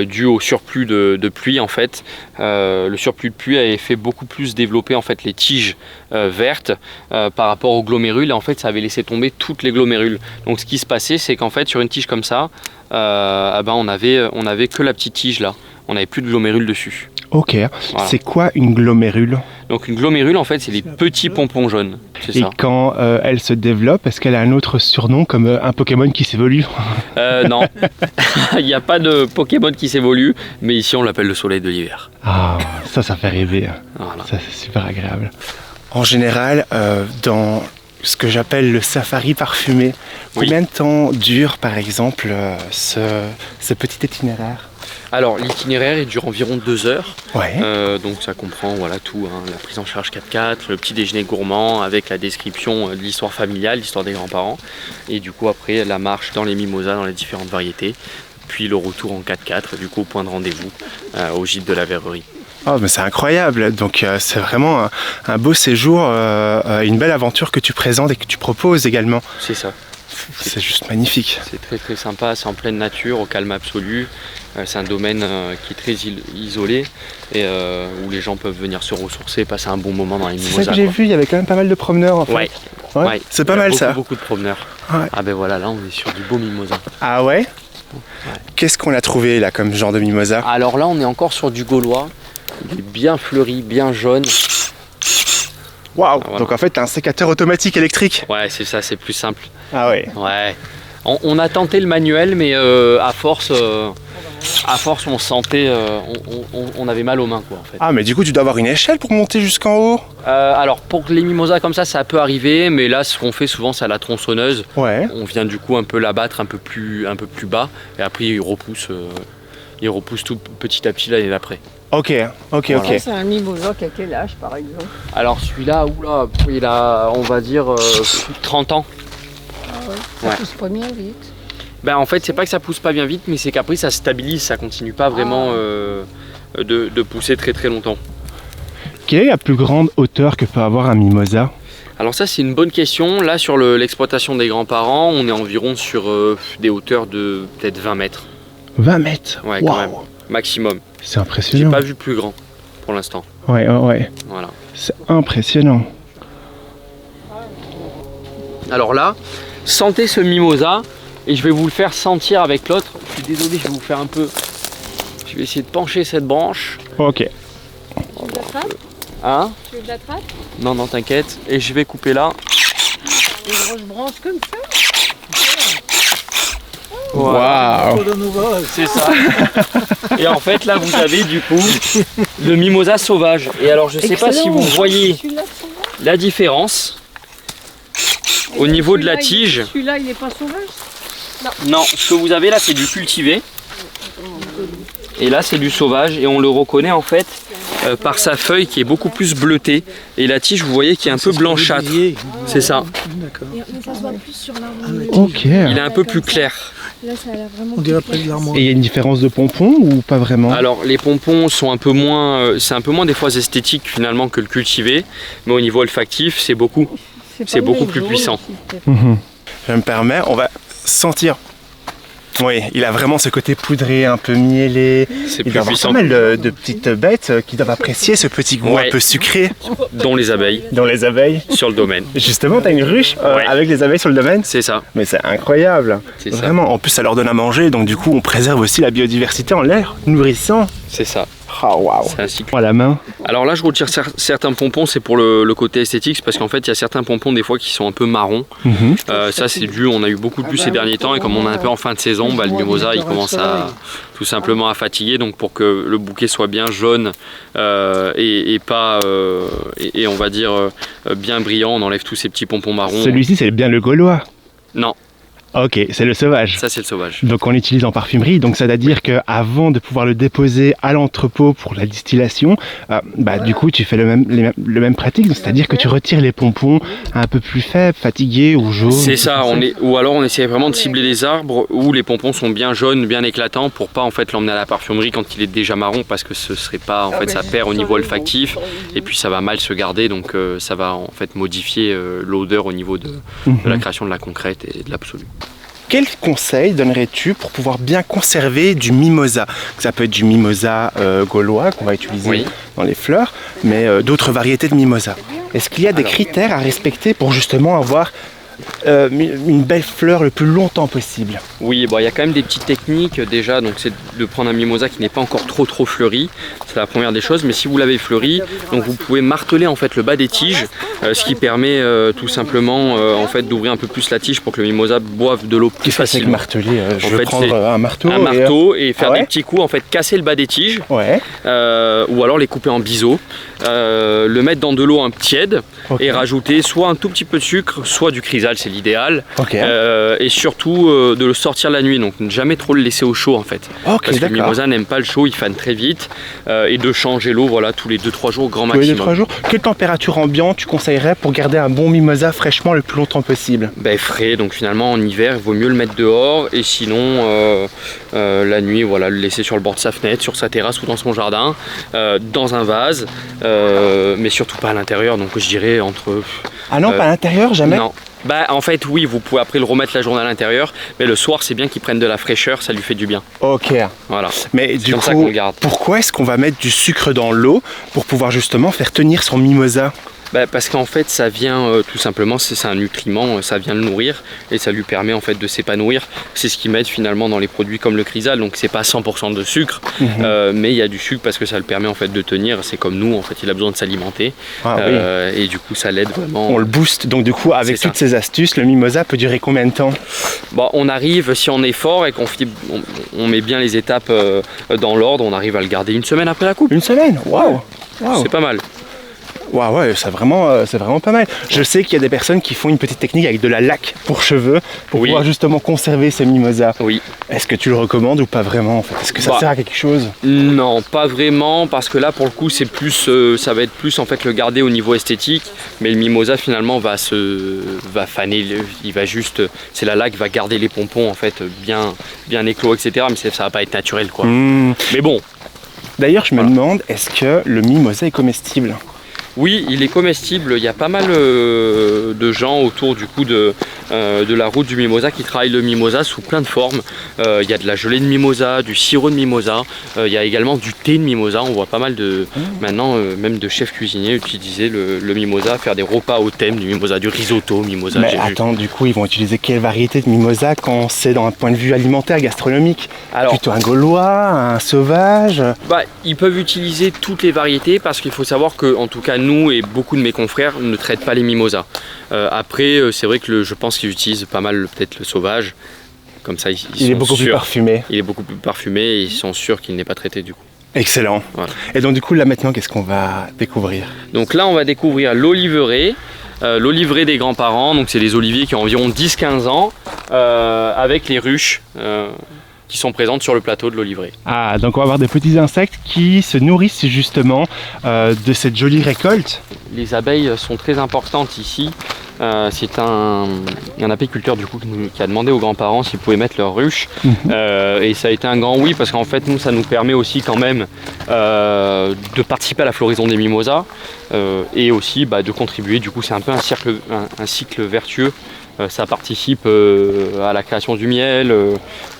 dû au surplus de pluie en fait. Le surplus de pluie avait fait beaucoup plus développer en fait les tiges vertes par rapport aux glomérules, et en fait ça avait laissé tomber toutes les glomérules. Donc ce qui se passait, c'est qu'en fait sur une tige comme ça, on avait que la petite tige là, on n'avait plus de glomérules dessus. Ok, Voilà. C'est quoi une glomérule? Donc une glomérule en fait c'est des petits pompons jaunes, c'est Et ça. quand elle se développe, est-ce qu'elle a un autre surnom comme un Pokémon qui s'évolue? Non, il n'y a pas de Pokémon qui s'évolue, mais ici on l'appelle le soleil de l'hiver. Ah, ça fait rêver. Voilà. Ça, c'est super agréable. En général, dans ce que j'appelle le safari parfumé, Oui. combien de temps dure, par exemple, ce petit itinéraire? Alors l'itinéraire il dure environ 2 heures. Ouais. Donc ça comprend voilà, tout, hein, la prise en charge 4x4, le petit déjeuner gourmand avec la description de l'histoire familiale, l'histoire des grands-parents, et du coup après la marche dans les mimosas, dans les différentes variétés, puis le retour en 4x4 du coup au point de rendez-vous au gîte de la Verrerie. Oh, mais c'est incroyable. Donc c'est vraiment un beau séjour, une belle aventure que tu présentes et que tu proposes également. C'est ça, C'est juste magnifique. c'est très très sympa, c'est en pleine nature, au calme absolu. C'est un domaine qui est très isolé et où les gens peuvent venir se ressourcer, passer un bon moment dans les C'est ça mimosas. que j'ai quoi. vu, il y avait quand même pas mal de promeneurs en fait. Ouais. Ouais. C'est pas Il y a mal beaucoup, ça. beaucoup de promeneurs. Ouais. Ah ben voilà, là on est sur du beau mimosa. Ah ouais? Qu'est-ce qu'on a trouvé là comme genre de mimosa? Alors là, on est encore sur du gaulois. Il est bien fleuri, bien jaune. Waouh! voilà. Donc en fait, t'as un sécateur automatique électrique. Ouais, c'est ça, c'est plus simple. Ah ouais. Ouais. On a tenté le manuel, mais à force, on sentait, on avait mal aux mains, quoi, en fait. Ah mais du coup, tu dois avoir une échelle pour monter jusqu'en haut. Alors pour les mimosas comme ça peut arriver, mais là, ce qu'on fait souvent, c'est à la tronçonneuse. Ouais. On vient du coup un peu l'abattre un peu plus bas, et après il repousse tout petit à petit l'année d'après. Ok. Voilà. Ok. C'est un mimosa qui a quel âge par exemple? Alors celui-là, oula, il a, on va dire, plus de 30 ans. Ça Ouais. pousse pas bien vite. Ben, en fait, c'est pas que ça pousse pas bien vite, mais c'est qu'après ça stabilise, ça continue pas vraiment de pousser très très longtemps. Quelle est la plus grande hauteur que peut avoir un mimosa? Alors ça c'est une bonne question. Là sur l'exploitation des grands-parents, on est environ sur des hauteurs de peut-être 20 mètres. 20 mètres. Ouais, Waouh. quand même. Maximum. C'est J'ai impressionnant. pas vu plus grand pour l'instant. Ouais. Voilà. C'est impressionnant. Alors là, sentez ce mimosa et je vais vous le faire sentir avec l'autre. Je suis désolé, je vais vous faire un peu... Je vais essayer de pencher cette branche. Ok. Tu veux de la trappe? Hein? Tu veux de la trappe? Non, t'inquiète. Et je vais couper là. Une grosse branche comme ça? Voilà. Waouh. Cordonova, C'est ça. Et en fait, là, vous avez du coup le mimosa sauvage. Et alors, je sais pas si vous voyez Celui-là, la différence au niveau de la tige. Celui-là, il est pas sauvage? Non, ce que vous avez là, c'est du cultivé. Et là, c'est du sauvage. Et on le reconnaît en fait par sa feuille qui est beaucoup plus bleutée. Et la tige, vous voyez, qui est un peu blanchâtre. C'est ça. D'accord. Mais ça se voit plus sur l'arbre. Ok. Il est un peu plus clair. Là, ça a l'air vraiment. On dirait plus près de clair. l'armoire. Et il y a une différence de pompons ou pas vraiment? Alors, les pompons sont un peu moins, c'est un peu moins des fois esthétique finalement que le cultivé. Mais au niveau olfactif, c'est beaucoup. C'est pas beaucoup le plus jaune puissant. aussi, peut-être. Je me permets, on va sentir. Oui, il a vraiment ce côté poudré, un peu mielé. C'est Il plus doit y avoir puissant, pas mal de petites bêtes qui doivent apprécier ce petit goût Ouais. un peu sucré dont les abeilles dans les abeilles. sur le domaine. Justement, tu as une ruche Ouais. avec les abeilles sur le domaine. C'est ça. Mais c'est incroyable. C'est ça. Vraiment, en plus ça leur donne à manger, donc du coup on préserve aussi la biodiversité en l'air nourrissant. C'est ça. Oh waouh. C'est un cycle. À la main. Alors là, je retire certains pompons, c'est pour le côté esthétique, parce qu'en fait, il y a certains pompons des fois qui sont un peu marrons. Ça, c'est dû, on a eu beaucoup de pluie ces derniers temps, et comme on est un peu en fin de saison, le mimosa, il commence à tout simplement à fatiguer. Donc pour que le bouquet soit bien jaune et pas, et on va dire bien brillant, on enlève tous ces petits pompons marrons. Celui-ci, c'est bien le gaulois. Non. Ok, c'est le sauvage. Ça, c'est le sauvage. Donc on l'utilise en parfumerie, donc ça veut dire qu'avant de pouvoir le déposer à l'entrepôt pour la distillation, du coup tu fais le même pratique, c'est-à-dire que tu retires les pompons un peu plus faibles, fatigués ou jaunes. C'est ça, ou alors on essaie vraiment de cibler les arbres où les pompons sont bien jaunes, bien éclatants, pour pas en fait l'emmener à la parfumerie quand il est déjà marron, parce que ce serait pas, en fait ça perd au niveau olfactif et puis ça va mal se garder, donc ça va en fait modifier l'odeur au niveau de la création de la concrète et de l'absolu. Quel conseil donnerais-tu pour pouvoir bien conserver du mimosa? Ça peut être du mimosa gaulois qu'on va utiliser dans les fleurs, mais d'autres variétés de mimosa. Est-ce qu'il y a des critères à respecter pour justement avoir une belle fleur le plus longtemps possible? Oui, il y a quand même des petites techniques déjà, donc c'est de prendre un mimosa qui n'est pas encore trop fleuri, c'est la première des choses, mais si vous l'avez fleuri, donc vous pouvez marteler en fait le bas des tiges, ce qui permet tout simplement en fait d'ouvrir un peu plus la tige pour que le mimosa boive de l'eau plus facilement. Marteler, je vais fait, prendre un marteau et faire des petits coups, en fait casser le bas des tiges, ou alors les couper en biseaux, le mettre dans de l'eau tiède et rajouter soit un tout petit peu de sucre, soit du chrysal, c'est l'idéal, et surtout de le sortir la nuit, donc ne jamais trop le laisser au chaud en fait, parce que le mimosa n'aime pas le chaud, il fane très vite, et de changer l'eau tous les 2-3 jours grand maximum. Tous les 2-3 jours. Quelle température ambiante tu conseillerais pour garder un bon mimosa fraîchement le plus longtemps possible? Frais, donc finalement en hiver il vaut mieux le mettre dehors, et sinon la nuit le laisser sur le bord de sa fenêtre, sur sa terrasse ou dans son jardin, dans un vase, mais surtout pas à l'intérieur, donc je dirais entre... Ah non, pas à l'intérieur, jamais? Non. En fait oui, vous pouvez après le remettre la journée à l'intérieur, mais le soir c'est bien qu'il prenne de la fraîcheur, ça lui fait du bien. Ok. Voilà. Mais du coup, pourquoi est-ce qu'on va mettre du sucre dans l'eau pour pouvoir justement faire tenir son mimosa? Parce qu'en fait ça vient tout simplement, c'est un nutriment, ça vient le nourrir et ça lui permet en fait de s'épanouir. C'est ce qui m'aide finalement dans les produits comme le chrysal, donc c'est pas 100% de sucre, mais il y a du sucre parce que ça le permet en fait de tenir. C'est comme nous en fait, il a besoin de s'alimenter, et du coup ça l'aide vraiment. On le booste, donc du coup avec toutes ces astuces, le mimosa peut durer combien de temps? On arrive, si on est fort et qu'on met bien les étapes dans l'ordre, on arrive à le garder une semaine après la coupe. Une semaine? Waouh! C'est pas mal. Ouais, c'est vraiment pas mal. Je sais qu'il y a des personnes qui font une petite technique avec de la laque pour cheveux pour pouvoir justement conserver ces mimosas. Oui. Est-ce que tu le recommandes ou pas vraiment en fait? Est-ce que ça sert à quelque chose? Non, pas vraiment, parce que là pour le coup c'est plus, ça va être plus en fait le garder au niveau esthétique, mais le mimosa finalement va faner, il va juste, c'est la laque qui va garder les pompons en fait bien éclos, etc. Mais ça va pas être naturel quoi. Mais bon. D'ailleurs je me demande, est-ce que le mimosa est comestible? Oui, il est comestible. Il y a pas mal de gens autour du coup de la route du mimosa qui travaillent le mimosa sous plein de formes. Il y a de la gelée de mimosa, du sirop de mimosa, il y a également du thé de mimosa. On voit pas mal maintenant même de chefs cuisiniers utiliser le mimosa, faire des repas au thème du mimosa, du risotto mimosa. Mais attends, du coup ils vont utiliser quelle variété de mimosa quand c'est dans un point de vue alimentaire, gastronomique? Alors, plutôt un gaulois, un sauvage? Ils peuvent utiliser toutes les variétés, parce qu'il faut savoir que en tout cas nous et beaucoup de mes confrères ne traitent pas les mimosas. Après c'est vrai que je pense qu'ils utilisent pas mal peut-être le sauvage, comme ça il est beaucoup plus parfumé. Il est beaucoup plus parfumé et ils sont sûrs qu'il n'est pas traité du coup. Excellent. Voilà. Et donc du coup là maintenant qu'est-ce qu'on va découvrir? Donc là on va découvrir l'oliveraie. L'oliveraie des grands-parents, donc c'est des oliviers qui ont environ 10-15 ans, avec les ruches qui sont présentes sur le plateau de l'oliveraie. Ah, donc on va avoir des petits insectes qui se nourrissent justement de cette jolie récolte. Les abeilles sont très importantes ici. C'est un apiculteur du coup qui a demandé aux grands-parents s'ils pouvaient mettre leurs ruches, et ça a été un grand oui, parce qu'en fait nous ça nous permet aussi quand même de participer à la floraison des mimosas, et aussi de contribuer, du coup c'est un peu un cycle vertueux. Ça participe à la création du miel,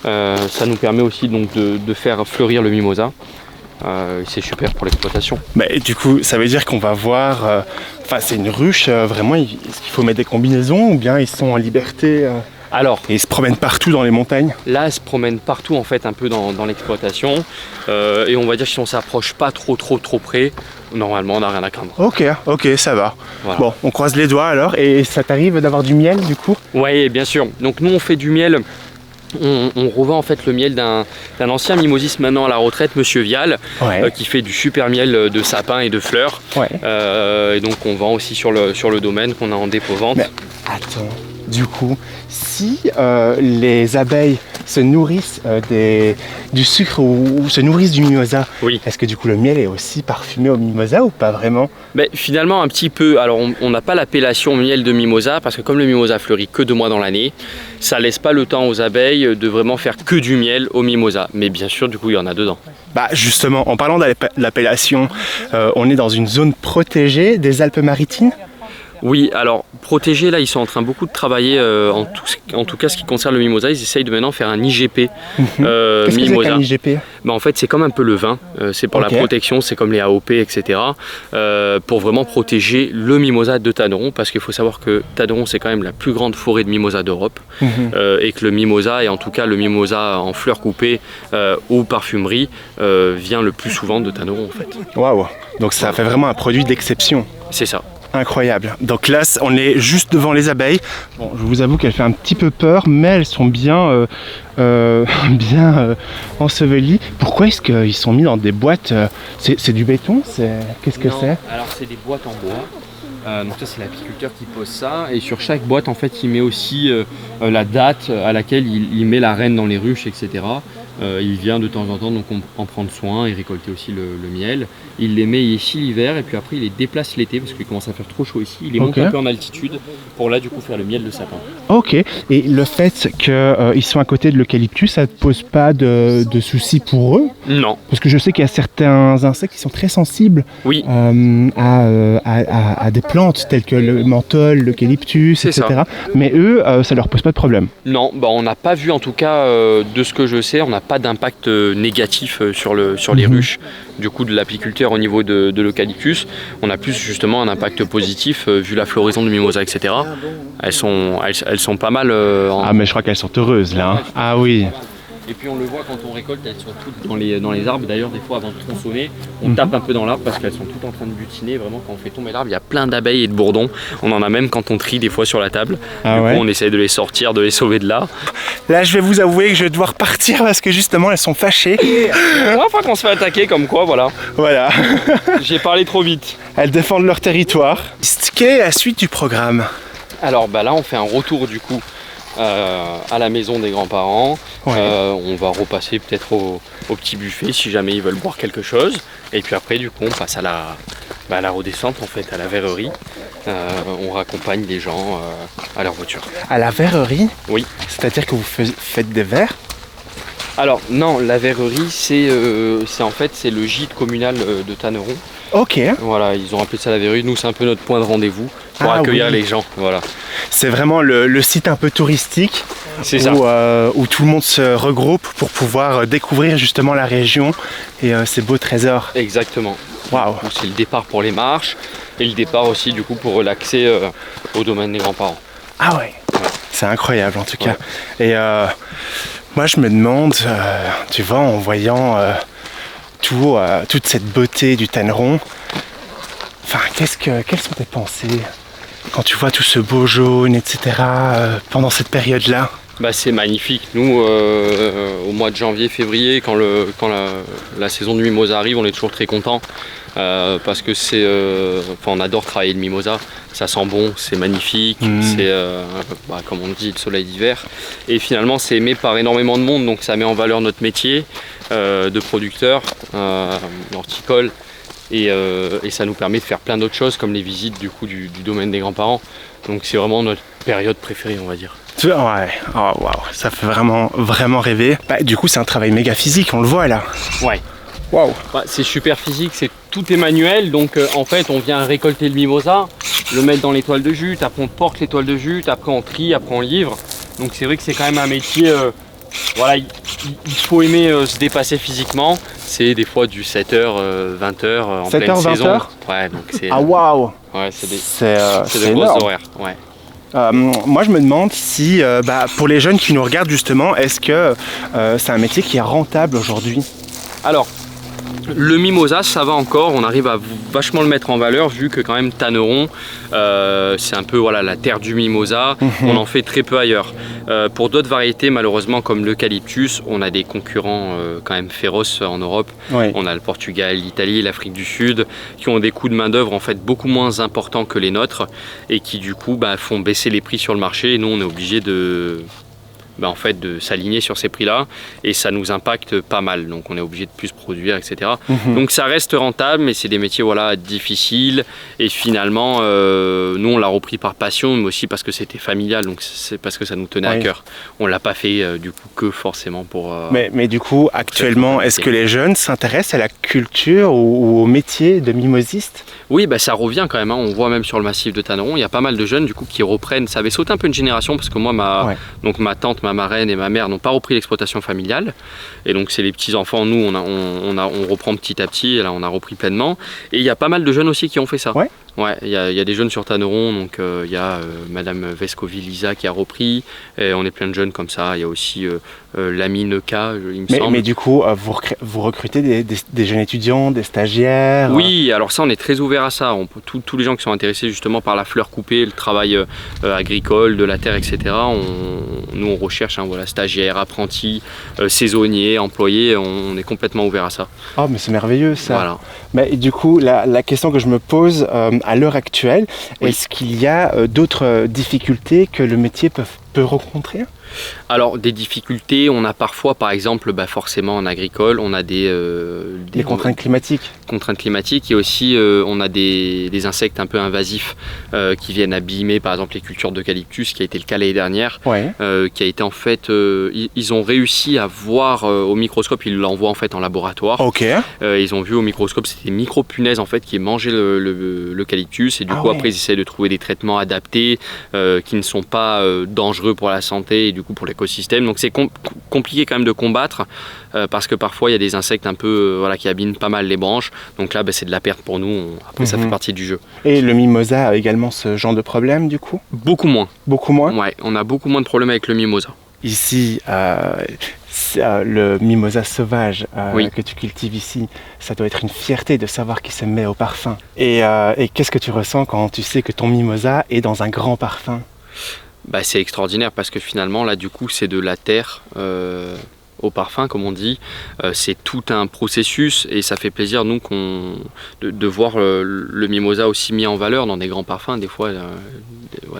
ça nous permet aussi donc de faire fleurir le mimosa. C'est super pour l'exploitation. Du coup, ça veut dire qu'on va voir, c'est une ruche, vraiment, est-ce qu'il faut mettre des combinaisons ou bien ils sont en liberté? Alors, Et ils se promènent partout dans les montagnes. là, elles se promènent partout en fait, un peu dans l'exploitation. Et on va dire que si on s'approche pas trop près, normalement on n'a rien à craindre. Ok, ça va. Voilà. Bon, on croise les doigts alors. Et ça t'arrive d'avoir du miel du coup? Oui, bien sûr. Donc nous on fait du miel. On revend en fait le miel d'un ancien mimosiste maintenant à la retraite, Monsieur Vial, Ouais. qui fait du super miel de sapin et de fleurs. Ouais. Et donc on vend aussi sur le domaine qu'on a en dépôt-vente. Mais attends, du coup, si les abeilles se nourrissent du sucre ou se nourrissent du mimosa, Oui. est-ce que du coup le miel est aussi parfumé au mimosa ou pas vraiment? Mais finalement un petit peu. Alors on n'a pas l'appellation miel de mimosa parce que comme le mimosa fleurit que 2 mois dans l'année, ça laisse pas le temps aux abeilles de vraiment faire que du miel au mimosa. Mais bien sûr du coup il y en a dedans. Bah justement, en parlant de l'appellation, on est dans une zone protégée des Alpes-Maritimes. Oui, alors protégés là, ils sont en train beaucoup de travailler en tout cas ce qui concerne le mimosa, ils essayent de maintenant faire un IGP Qu'est-ce que c'est mimosa. qu'un IGP? Bah, en fait c'est comme un peu le vin, c'est pour Ok. la protection, c'est comme les AOP etc. Pour vraiment protéger le mimosa de Tanneron parce qu'il faut savoir que Tanneron c'est quand même la plus grande forêt de mimosa d'Europe et que le mimosa et en tout cas le mimosa en fleurs coupées ou parfumerie vient le plus souvent de Tanneron en fait. Waouh! Donc ça fait vraiment un produit d'exception. C'est ça. Incroyable. Donc là, on est juste devant les abeilles. Bon, je vous avoue qu'elle fait un petit peu peur, mais elles sont bien, ensevelies. Pourquoi est-ce qu'ils sont mis dans des boîtes? C'est du béton? Qu'est-ce que Non, c'est? alors c'est des boîtes en bois. Donc ça c'est l'apiculteur qui pose ça et sur chaque boîte en fait il met aussi la date à laquelle il met la reine dans les ruches etc. Il vient de temps en temps donc en prendre soin et récolter aussi le miel. Il les met ici l'hiver et puis après il les déplace l'été parce qu'il commence à faire trop chaud ici. Il les monte Ok. un peu en altitude pour là du coup faire le miel de sapin. Ok. Et le fait qu'ils sont à côté de l'eucalyptus, ça ne pose pas de soucis pour eux? Non, Parce que je sais qu'il y a certains insectes qui sont très sensibles oui, à des plantes telles que le menthol, l'eucalyptus, C'est etc. Mais eux, ça leur pose pas de problème. non, bah, on n'a pas vu en tout cas de ce que je sais, on n'a pas d'impact négatif sur les ruches du coup de l'apiculteur au niveau de l'eucalyptus. On a plus justement un impact positif vu la floraison du mimosa etc. Elles sont pas mal Ah, mais je crois qu'elles sont heureuses là. Hein. Ah oui. Et puis on le voit quand on récolte, elles sont toutes dans les arbres. D'ailleurs des fois avant de tronçonner, on tape un peu dans l'arbre parce qu'elles sont toutes en train de butiner. Vraiment quand on fait tomber l'arbre, il y a plein d'abeilles et de bourdons. On en a même quand on trie des fois sur la table. Ah du ouais. coup on essaie de les sortir, de les sauver de là. Là, je vais vous avouer que je vais devoir partir parce que justement, elles sont fâchées. La première fois qu'on se fait attaquer comme quoi, voilà. Voilà. J'ai parlé trop vite. Elles défendent leur territoire. Quelle est la suite du programme? Alors bah là on fait un retour du coup à la maison des grands-parents. Ouais. On va repasser peut-être au petit buffet si jamais ils veulent boire quelque chose. Et puis après du coup on passe à la redescente en fait, à la verrerie. On raccompagne les gens à leur voiture. À la verrerie? Oui. C'est-à-dire que vous faites des verres? Alors non, la verrerie c'est en fait c'est le gîte communal de Tanneron. Ok. Voilà, ils ont appelé ça la verrerie. Nous c'est un peu notre point de rendez-vous pour Ah accueillir oui. les gens. Voilà. C'est vraiment le site un peu touristique C'est ça. où tout le monde se regroupe pour pouvoir découvrir justement la région et ses beaux trésors. Exactement. Waouh. Du coup, c'est le départ pour les marches et le départ aussi du coup pour l'accès au domaine des grands-parents. Ah ouais. C'est incroyable en tout cas. Et moi je me demande, tu vois, en voyant toute cette beauté du Tanneron, enfin quelles sont tes pensées quand tu vois tout ce beau jaune, etc. Pendant cette période-là? Bah, c'est magnifique. Nous, au mois de janvier, février, quand la saison du mimosa arrive, on est toujours très content parce que on adore travailler le mimosa. Ça sent bon, c'est magnifique, c'est comme on dit, le soleil d'hiver. Et finalement, c'est aimé par énormément de monde, donc ça met en valeur notre métier de producteur horticole. Et ça nous permet de faire plein d'autres choses comme les visites du coup du domaine des grands-parents. Donc c'est vraiment notre période préférée, on va dire. Ouais, oh, waouh, ça fait vraiment, vraiment rêver. Bah, du coup, c'est un travail méga physique, on le voit là. Ouais. Waouh. Bah, c'est super physique, tout est manuel. Donc en fait, on vient récolter le mimosa, le mettre dans l'étoile de jute, après on porte l'étoile de jute, après on trie, après on livre. Donc c'est vrai que c'est quand même un métier. Voilà, il faut aimer se dépasser physiquement. C'est des fois du 7h, 20h en 7h, pleine saison. 20h. Ouais, donc c'est Ah waouh. ouais, c'est C'est de grosses énorme. horaires. Ouais. Moi, je me demande si, pour les jeunes qui nous regardent justement, est-ce que c'est un métier qui est rentable aujourd'hui? Alors, le mimosa, ça va encore, on arrive à vachement le mettre en valeur vu que quand même Tanneron, c'est un peu voilà, la terre du mimosa, on en fait très peu ailleurs. Pour d'autres variétés, malheureusement, comme l'eucalyptus, on a des concurrents quand même féroces en Europe. Oui. On a le Portugal, l'Italie, l'Afrique du Sud, qui ont des coûts de main d'œuvre en fait beaucoup moins importants que les nôtres et qui du coup font baisser les prix sur le marché. Et nous, on est obligé de s'aligner sur ces prix-là et ça nous impacte pas mal. Donc on est obligé de plus produire, etc. Donc ça reste rentable, mais c'est des métiers voilà, difficiles. Et finalement, nous on l'a repris par passion, mais aussi parce que c'était familial. Donc c'est parce que ça nous tenait à cœur. On l'a pas fait du coup que forcément pour... Mais du coup, actuellement, est-ce que les jeunes s'intéressent à la culture ou au métier de mimosiste? Oui, ça revient quand même. On voit même sur le massif de Tanneron, il y a pas mal de jeunes du coup qui reprennent. Ça avait sauté un peu une génération parce que moi, ma tante, ma marraine et ma mère n'ont pas repris l'exploitation familiale. Et donc c'est les petits-enfants, nous, on reprend petit à petit. Et là, on a repris pleinement. Et il y a pas mal de jeunes aussi qui ont fait ça. Ouais, il y a des jeunes sur Tanneron, donc il y a Madame Vescovi-Lisa qui a repris, et on est plein de jeunes comme ça, il y a aussi l'ami Neka, il me semble. Mais du coup, vous recrutez des jeunes étudiants, des stagiaires? Oui, alors ça on est très ouvert à ça, tous les gens qui sont intéressés justement par la fleur coupée, le travail agricole, de la terre, etc. Nous on recherche stagiaires, apprentis, saisonniers, employés, on est complètement ouvert à ça. Oh mais c'est merveilleux ça. Voilà. Mais du coup, la question que je me pose à l'heure actuelle, est-ce qu'il y a d'autres difficultés que le métier peut rencontrer? Alors des difficultés, on a parfois par exemple forcément en agricole, on a des contraintes climatiques. Contraintes climatiques et aussi on a des insectes un peu invasifs qui viennent abîmer par exemple les cultures d'eucalyptus, qui a été le cas l'année dernière, qui a été en fait, ils ont réussi à voir au microscope, ils l'envoient en fait en laboratoire. Ils ont vu au microscope, c'était des micro-punaises en fait qui mangeaient l'eucalyptus et du coup après ils essaient de trouver des traitements adaptés qui ne sont pas dangereux pour la santé et du coup pour l'écosystème. Donc c'est compliqué quand même de combattre parce que parfois il y a des insectes un peu qui abîment pas mal les branches. Donc là c'est de la perte pour nous. Après ça fait partie du jeu. Et le mimosa a également ce genre de problème du coup? Beaucoup moins. Beaucoup moins? Ouais, on a beaucoup moins de problèmes avec le mimosa. Ici, le mimosa sauvage que tu cultives ici, ça doit être une fierté de savoir qu'il se met au parfum. Et qu'est-ce que tu ressens quand tu sais que ton mimosa est dans un grand parfum? C'est extraordinaire parce que finalement là du coup c'est de la terre au parfum comme on dit, c'est tout un processus et ça fait plaisir nous de voir le mimosa aussi mis en valeur dans des grands parfums, des fois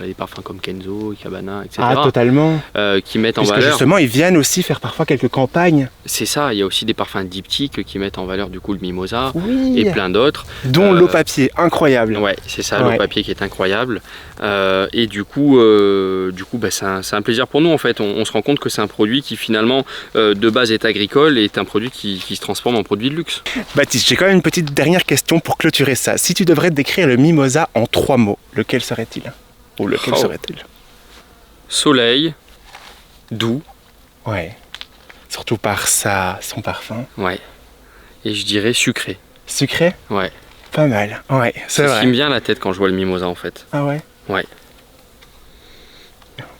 des parfums comme Kenzo, Cabana, etc. Ah totalement. Qui mettent en valeur. Parce que justement ils viennent aussi faire parfois quelques campagnes. C'est ça, il y a aussi des parfums diptyques qui mettent en valeur du coup le mimosa et plein d'autres. Dont l'eau papier, incroyable. Ouais, c'est ça, l'eau papier qui est incroyable. Et du coup c'est un plaisir pour nous en fait. On se rend compte que c'est un produit qui finalement de base est agricole et est un produit qui se transforme en produit de luxe. Baptiste, j'ai quand même une petite dernière question pour clôturer ça. Si tu devrais décrire le mimosa en 3 mots, lequel serait-il? Ou lequel serait-il? Soleil, doux. Ouais. Surtout par son parfum. Ouais. Et je dirais sucré. Sucré? Ouais. Pas mal. Ouais, c'est vrai. Ce qui me vient à la tête quand je vois le mimosa en fait. Ah ouais? Ouais.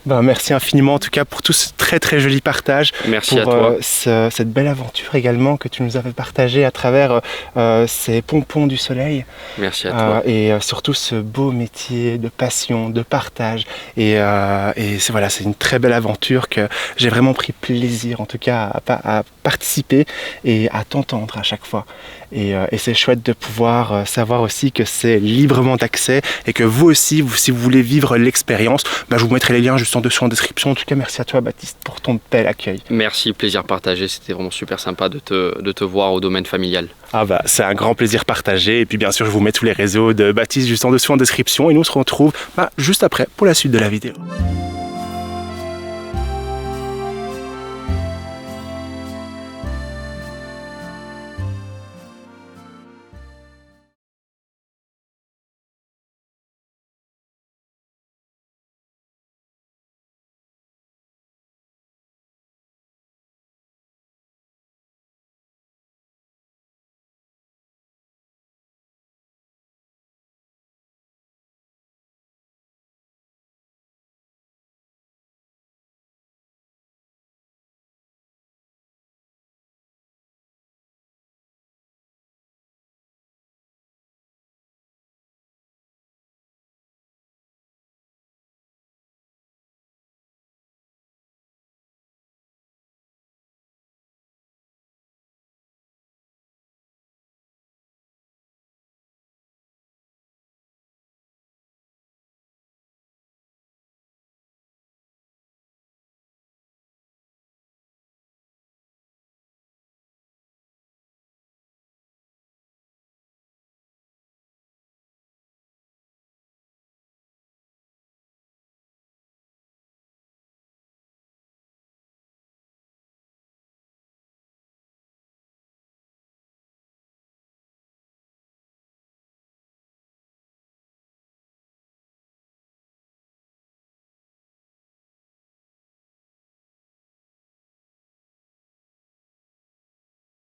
Merci infiniment en tout cas pour tout ce très très joli partage. Merci à toi. Cette belle aventure également que tu nous avais partagée à travers ces pompons du soleil. Merci à toi. Et surtout ce beau métier de passion, de partage. Et c'est une très belle aventure que j'ai vraiment pris plaisir en tout cas à participer et à t'entendre à chaque fois. Et c'est chouette de pouvoir savoir aussi que c'est librement d'accès et que vous aussi, si vous voulez vivre l'expérience, je vous mettrai les liens juste en dessous en description. En tout cas, merci à toi Baptiste pour ton bel accueil. Merci, plaisir partagé. C'était vraiment super sympa de te voir au domaine familial. C'est un grand plaisir partagé. Et puis bien sûr, je vous mets tous les réseaux de Baptiste juste en dessous en description. Et nous on se retrouve juste après pour la suite de la vidéo.